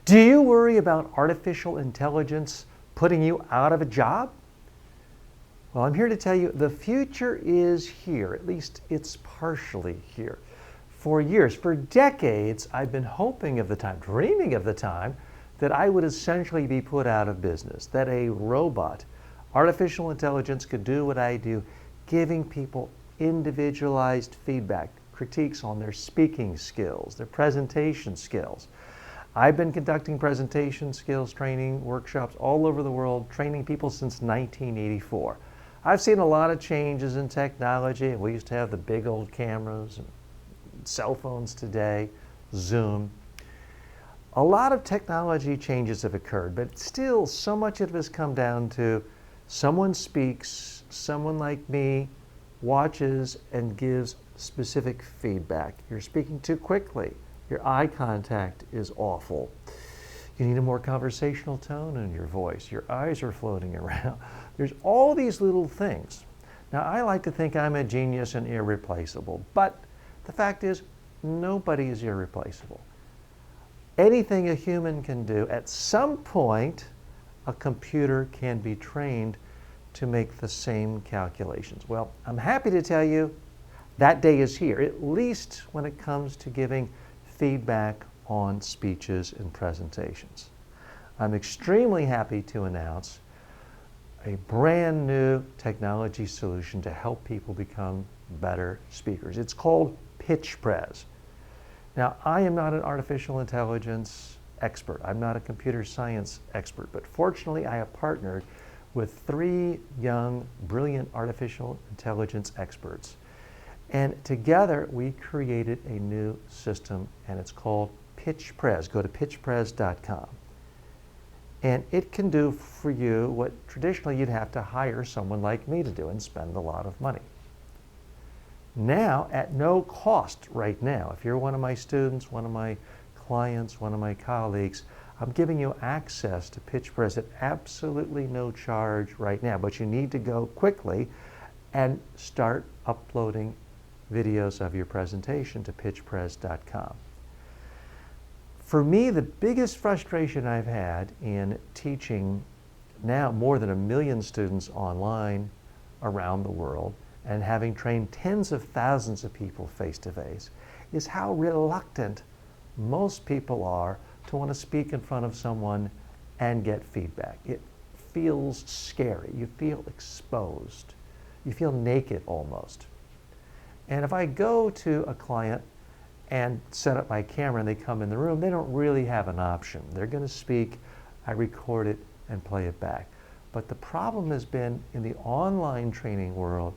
Do you worry about artificial intelligence putting you out of a job? Well, I'm here to tell you the future is here. At least it's partially here. For years, for decades, I've been hoping of the time, dreaming of the time, that I would essentially be put out of business, that a robot, artificial intelligence, could do what I do, giving people individualized feedback, critiques on their speaking skills, their presentation skills. I've been conducting presentation skills training workshops all over the world, training people since 1984. I've seen a lot of changes in technology. We used to have the big old cameras and cell phones today, Zoom. A lot of technology changes have occurred, but still so much of it has come down to someone speaks, someone like me watches and gives specific feedback. You're speaking too quickly. Your eye contact is awful. You need a more conversational tone in your voice. Your eyes are floating around. There's all these little things. Now, I like to think I'm a genius and irreplaceable, but the fact is, nobody is irreplaceable. Anything a human can do, at some point, a computer can be trained to make the same calculations. Well, I'm happy to tell you that day is here, at least when it comes to giving feedback on speeches and presentations. I'm extremely happy to announce a brand new technology solution to help people become better speakers. It's called Prez. Now, I am not an artificial intelligence expert. I'm not a computer science expert, but fortunately I have partnered with 3 young, brilliant artificial intelligence experts. And together we created a new system, and it's called Prez. Go to pitchprez.com. And it can do for you what traditionally you'd have to hire someone like me to do and spend a lot of money. Now, at no cost right now, if you're one of my students, one of my clients, one of my colleagues, I'm giving you access to Prez at absolutely no charge right now, but you need to go quickly and start uploading videos of your presentation to pitchprez.com. For me, the biggest frustration I've had in teaching now more than 1 million students online around the world and having trained tens of thousands of people face-to-face is how reluctant most people are to want to speak in front of someone and get feedback. It feels scary. You feel exposed. You feel naked almost. And if I go to a client and set up my camera and they come in the room, they don't really have an option. They're going to speak, I record it and play it back. But the problem has been in the online training world,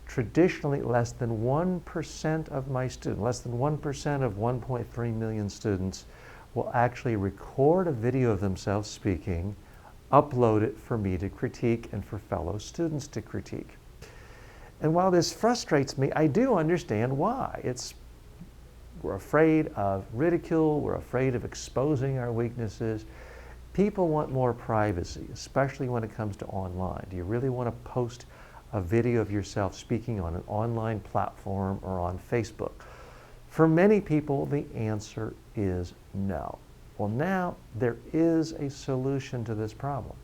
traditionally less than 1% of my students, less than 1% of 1.3 million students will actually record a video of themselves speaking, upload it for me to critique and for fellow students to critique. And while this frustrates me, I do understand why. We're afraid of ridicule, we're afraid of exposing our weaknesses. People want more privacy, especially when it comes to online. Do you really want to post a video of yourself speaking on an online platform or on Facebook? For many people, the answer is no. Well, now there is a solution to this problem.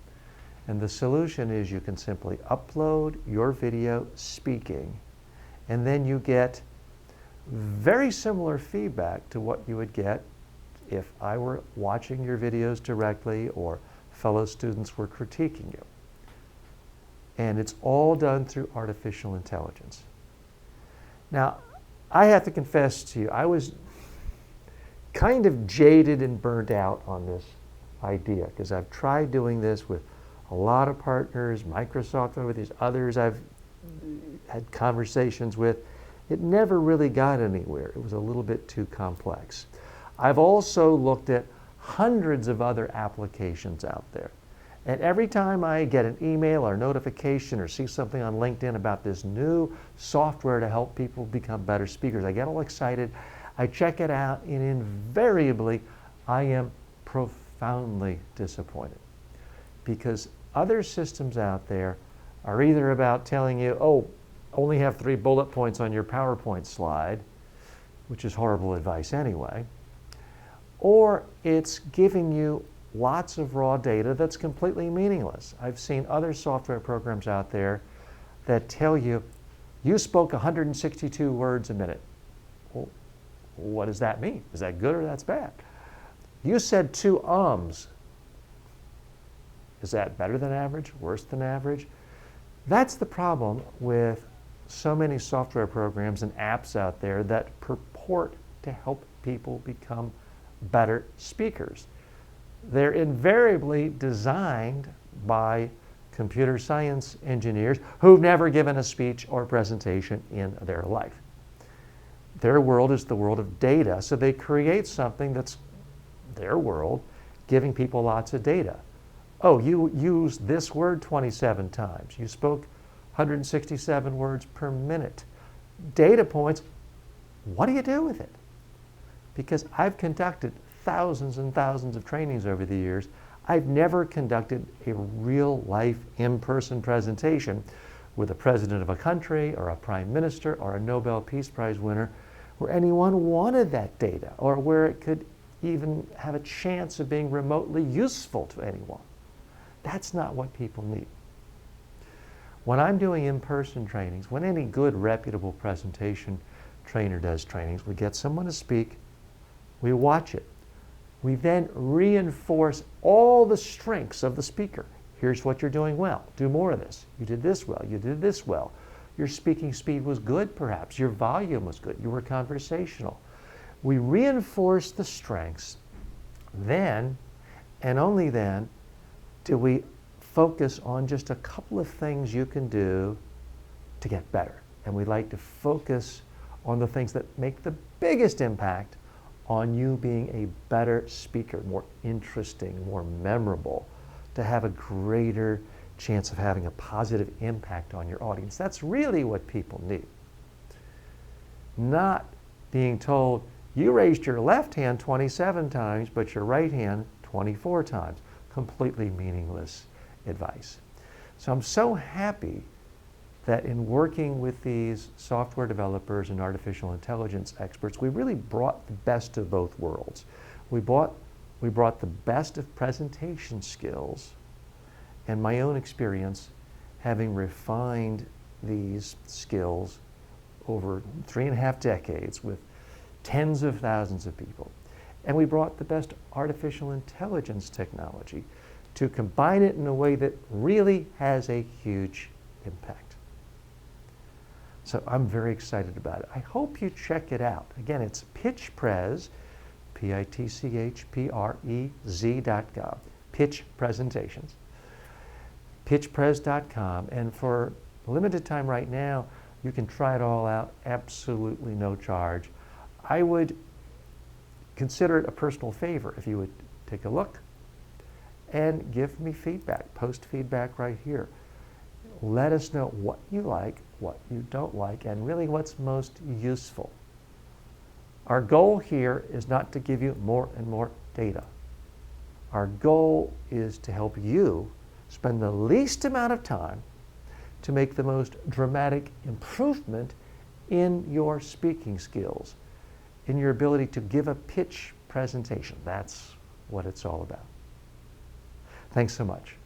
And the solution is you can simply upload your video speaking, and then you get very similar feedback to what you would get if I were watching your videos directly or fellow students were critiquing you. And it's all done through artificial intelligence. Now, I have to confess to you, I was kind of jaded and burnt out on this idea because I've tried doing this with a lot of partners, Microsoft, with these others I've had conversations with. It never really got anywhere. It was a little bit too complex. I've also looked at hundreds of other applications out there. And every time I get an email or notification or see something on LinkedIn about this new software to help people become better speakers, I get all excited. I check it out, and invariably, I am profoundly disappointed. Because other systems out there are either about telling you, oh, only have 3 bullet points on your PowerPoint slide, which is horrible advice anyway, or it's giving you lots of raw data that's completely meaningless. I've seen other software programs out there that tell you, you spoke 162 words a minute. Well, what does that mean? Is that good or that's bad? You said 2 ums. Is that better than average, worse than average? That's the problem with so many software programs and apps out there that purport to help people become better speakers. They're invariably designed by computer science engineers who've never given a speech or presentation in their life. Their world is the world of data, so they create something that's their world, giving people lots of data. Oh, you used this word 27 times. You spoke 167 words per minute. Data points, what do you do with it? Because I've conducted thousands and thousands of trainings over the years. I've never conducted a real-life in-person presentation with a president of a country or a prime minister or a Nobel Peace Prize winner where anyone wanted that data or where it could even have a chance of being remotely useful to anyone. That's not what people need. When I'm doing in-person trainings, when any good, reputable presentation trainer does trainings, we get someone to speak, we watch it. We then reinforce all the strengths of the speaker. Here's what you're doing well. Do more of this. You did this well. You did this well. Your speaking speed was good, perhaps. Your volume was good. You were conversational. We reinforce the strengths. Then, and only then, do we focus on just a couple of things you can do to get better. And we like to focus on the things that make the biggest impact on you being a better speaker, more interesting, more memorable, to have a greater chance of having a positive impact on your audience. That's really what people need. Not being told, you raised your left hand 27 times, but your right hand 24 times. Completely meaningless advice. So I'm so happy that in working with these software developers and artificial intelligence experts, we really brought the best of both worlds. We brought the best of presentation skills and my own experience having refined these skills over 3.5 decades with tens of thousands of people. And we brought the best artificial intelligence technology to combine it in a way that really has a huge impact. So I'm very excited about it. I hope you check it out. Again, it's Prez, pitchprez.com, Pitch Presentations, pitchprez.com. And for a limited time right now, you can try it all out, absolutely no charge. I would consider it a personal favor if you would take a look and give me feedback, post feedback right here. Let us know what you like, what you don't like, and really what's most useful. Our goal here is not to give you more and more data. Our goal is to help you spend the least amount of time to make the most dramatic improvement in your speaking skills, in your ability to give a pitch presentation. That's what it's all about. Thanks so much.